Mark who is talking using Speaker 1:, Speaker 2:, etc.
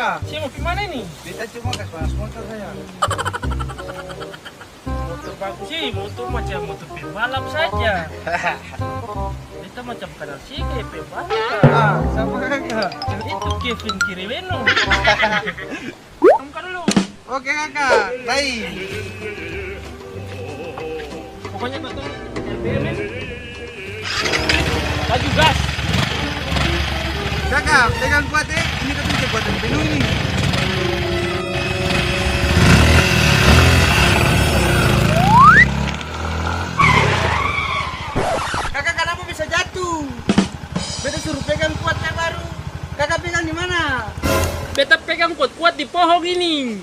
Speaker 1: kakak?
Speaker 2: Saya mau pergi mana ini?
Speaker 1: Beta cuma kasih panas motor saya.
Speaker 2: Motor bagus sih, motor macam motor pembalap saja. Kita macam kenal sih kayak pembalap.
Speaker 1: Ah, sama kakak.
Speaker 2: Itu Kevin Kiriweno. Kamu kan dulu.
Speaker 1: Oke kakak, baik.
Speaker 2: Pokoknya kau tuh LBM. Laju gas.
Speaker 1: Kakak, pegang kuat ya. Ini katanya buatan penuh ini. Kakak, kenapa bisa jatuh? Beta suruh pegang kuat ya baru. Kakak pegang di mana?
Speaker 2: Beta pegang kuat-kuat di pohon ini.